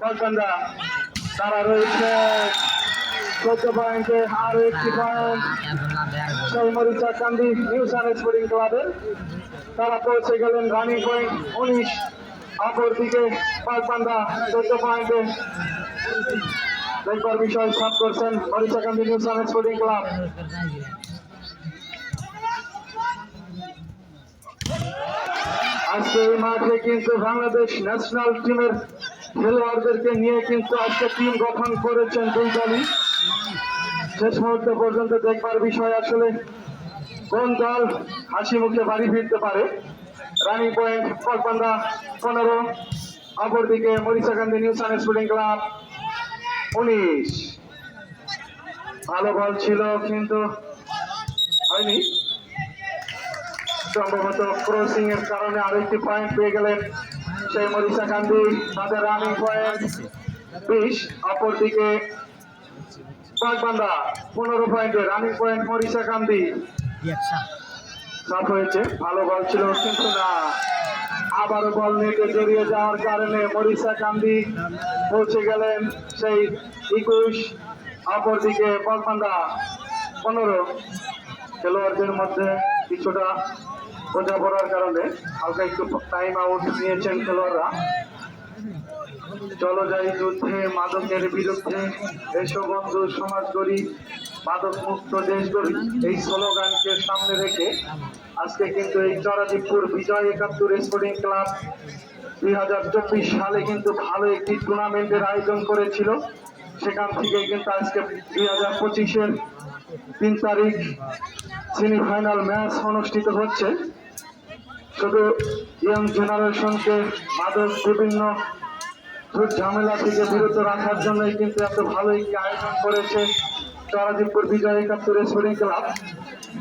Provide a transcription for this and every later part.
কলকাতা তারা রয়েছে 14 পয়েন্টে। আরো একটি পয়েন্ট সেই মরিচাকান্দি নিউ সান স্পোর্টিং ক্লাবের, তারা পৌঁছে গেলেন রানিং পয়েন্ট 19। অপরদিকে কলকাতা 14 পয়েন্টে। দেখবার বিষয় সাফ করছেন মরিচাকান্দি নিউ সান স্পোর্টিং ক্লাব। আজকে এই মাঠে কিন্তু বাংলাদেশ ন্যাশনাল টিমের খেলোয়াড়দেরকে নিয়ে কিন্তু আজকে টিম গঠন করেছেন দুই দলই। শেষ মুহূর্ত পর্যন্ত দেখবার বিষয় আসলে কোন দল হাসি মুখে বাড়ি ফিরতে পারে। রানিং পয়েন্ট কলকাতা 15, অপরদিকে মরিচাকান্দি নিউ সান স্পোর্টিং ক্লাব 19। ভালো বল ছিল কিন্তু হয়নি, সম্ভবত ক্রসিং এর কারণে আরেকটি পয়েন্ট পেয়ে গেলেন সেই মরিচাকান্দি। তাদের রানিং পয়েন্ট 20, অপরদিকে কলকাতা 15 পয়েন্টে। Running point Morichakandi. সাফ হয়েছে, ভালো বল ছিল কিন্তু না, আবারও বল নেটে জড়িয়ে যাওয়ার কারণে মরিচাকান্দি পৌঁছে গেলেন সেই 21, অপরদিকে কলকাতা 15। খেলোয়াড়দের মধ্যে কিছুটা বোঝাপড়ার কারণে হালকা একটু টাইম আউট নিয়েছেন খেলোয়াড়রা। চলো যাই যুদ্ধে মাদকের বিরুদ্ধে, এসো বন্ধু সমাজ গড়ি, মাদক মুক্ত দেশ গড়ি, এই স্লোগানকে সামনে রেখে আজকে কিন্তু এই চরাদিপুর বিজয় 71 স্পোর্টিং ক্লাব 2024 সালে কিন্তু ভালো একটি টুর্নামেন্টের আয়োজন করেছিল। সেখান থেকে কিন্তু আজকে 2025-এর 3 তারিখ সেমিফাইনাল ম্যাচ অনুষ্ঠিত হচ্ছে। শুধু ইয়ং জেনারেশনকে মাদক বিভিন্ন ঝামেলা থেকে বিরত রাখার জন্যই কিন্তু এত ভালো একটি আয়োজন করেছে চরাদিপুর বিজয় 71 স্পোর্টিং ক্লাব।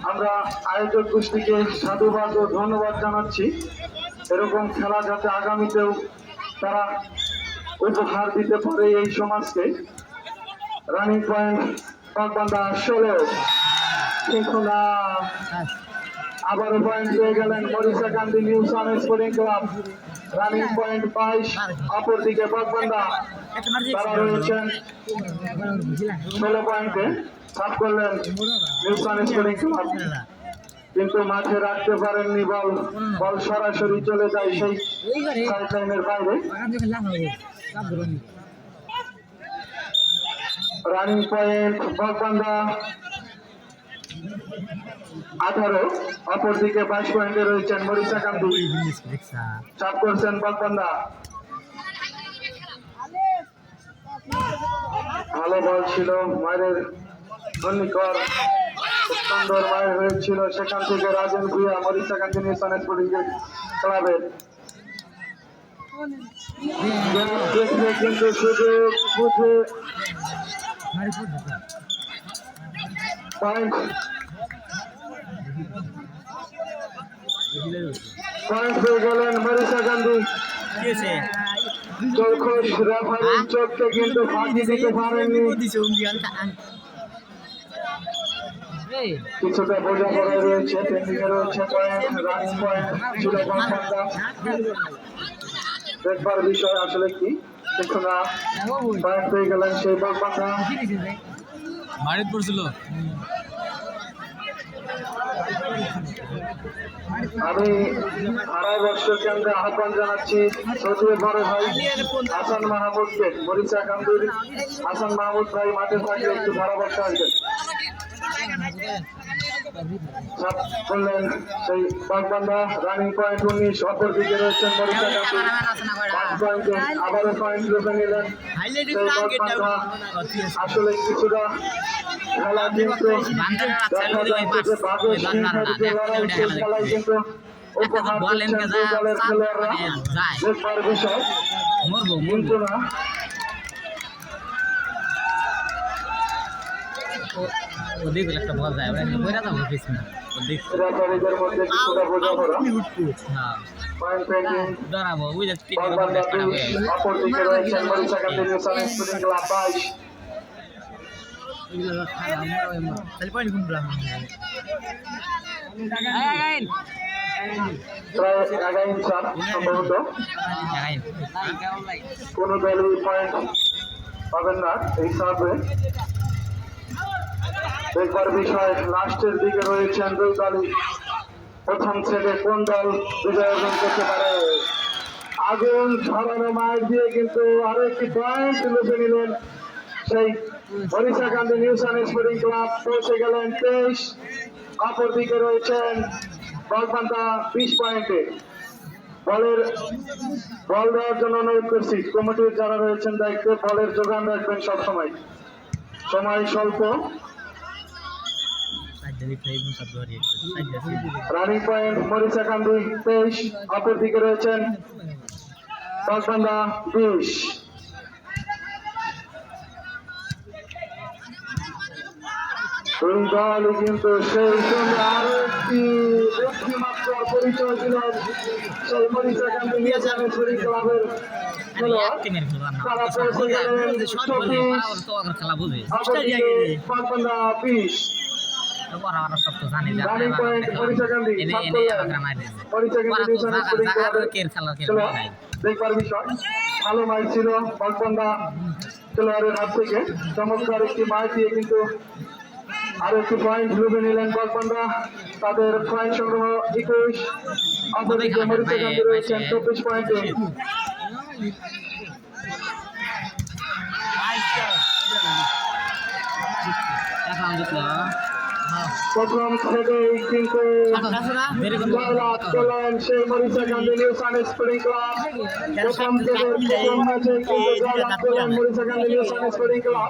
আমরা আয়োজক গোষ্ঠীকে সাধুবাদ ও ধন্যবাদ জানাচ্ছি। এরকম খেলা যাতে আগামীতেও তারা উপহার দিতে পারে এই সমাজকে। রানিং পয়েন্ট কলকাতা 16, কিন্তু না, আবারও পয়েন্ট পেয়ে গেলেন মরিচাকান্দি নিউ সান স্পোর্টিং ক্লাব। রানিং পয়েন্ট 22, অপরদিকে কলকাতা তারা রয়েছেন 16 পয়েন্টে। সাফ করলেন নিউ সান স্পোর্টিং ক্লাব, কিন্তু মাঠে রাখতে পারেননি বল। বল সরাসরি চলে যায় সেই সাইড লাইনের বাইরে। রানিং পয়েন্ট কলকাতা 18, অপরদিকে 22 পয়েন্টে রয়েছেন মরিচাকান্দি। চাপ করছেন কলকাতা। ভালো বল ছিল, মায়ের ধন্যকর সুন্দর মায়ের হয়েছিল, সেখান থেকে রাজেন ভুইয়া মরিচাকান্দি নিউ সান স্পোর্টিং ক্লাবের দেখলে কিন্তু সুযোগ বুঝে পয়েন্ট পেয়ে গেলেন মরিচাকান্দি। চৌখোশ রেফারির চোখকে কিন্তু ফাঁকি দিতে পারেননি, কিছুটা বোঝাপড়া রয়েছে। পেন্ডিংয়ে রয়েছে পয়েন্ট, রানিং পয়েন্ট ছিল কলকাতা। দেখবার বিষয় আসলে কি, কিন্তু না, পয়েন্ট পেয়ে গেলেন সেই কলকাতা। আমি আড়াই বছর কেন্দ্রে আহ্বান জানাচ্ছি সৌদির বড় ভাই হাসান মাহমুদকে। মরিচাকান্দির হাসান মাহমুদ ভাই মাঠে থাকলে একটু ধারাভাষ্য আসবেন। বললেন সেই কলকাতা। রানিং পয়েন্ট 19, অপরদিকে রয়েছেন মরিচাকান্দি 5 পয়েন্টে। আবারও পয়েন্ট রুখে নিলেন সেই কলকাতা। আসলে কিছুটা খেলা কিন্তু দেখা যাচ্ছে যে বাঘের সিংহের যে লড়াই, সেই খেলায় কিন্তু উপহার দিচ্ছেন দুই দলের খেলোয়াড়রা। দেখবার বিষয়, কিন্তু না, একটা বল যায় রেফারিদের মধ্যে কিছুটা বোঝাপড়া। পয়েন্ট পেন্ডিং কলকাতা 20, অপরদিকে রয়েছেন মরিচাকান্দি নিউ সান স্পোর্টিং ক্লাব 22। প্রায় 11 ইঞ্চ সম্ভবত কোনো দলই পয়েন্ট পাবেন না এই সার্ভে। দেখবার বিষয় লাস্টের দিকে রয়েছেন দুই দলই। প্রথম সেটে কোন দল বিজয় অর্জন করতে পারে। আগুন ঝরানো মাঠ দিয়ে কিন্তু আরো একটি পয়েন্ট লুপে নিলেন সেই মরিচাকান্দি নিউসান স্পোর্টিং ক্লাব। পৌঁছে গেলেন 23। অপর দিকে রয়েছেন বলপান্তা 20 পয়েন্টে। বল দেওয়ার জন্য অনুরোধ করছি কমিটির যারা রয়েছেন দায়িত্বে বলের যোগান রাখবেন সবসময়। সময় স্বল্প। Running point Morichakandi 23। অপর দিকে রয়েছেন বলপান্তা 20। দুই দল কিন্তু সেই সঙ্গে আরো একটি বুদ্ধিমাত্রার পরিচয় দিলেন সেই মরিচাকান্দি নিউসান স্পোর্টিং ক্লাবের খেলোয়াড়। তারা পৌঁছে গেলেন 24। বলপান্তা 20। Running point Marichakandi Marichakandi new sun sporting ক্লাবের খেলোয়াড়। দেখবার বিষয় ভালো মাইক ছিল বলপান্তা খেলোয়াড়ের হাত থেকে। চমৎকার একটি মাইক দিয়ে কিন্তু আরো একটি পয়েন্ট লুবে নিলেন বলপান্তা। তাদের পয়েন্ট সংগ্রহ 21। অপরদিকে মরিচাকান্দি রয়েছেন 24 পয়েন্টে। প্রথম সেটেই কিন্তু জয়লাভ করলেন সেই মরিচাকান্দি নিউসান স্পোর্টিং ক্লাব। প্রথম সেটের প্রথম ম্যাচে কিন্তু জয়লাভ করলেন মরিচাকান্দি নিউসান স্পোর্টিং ক্লাব।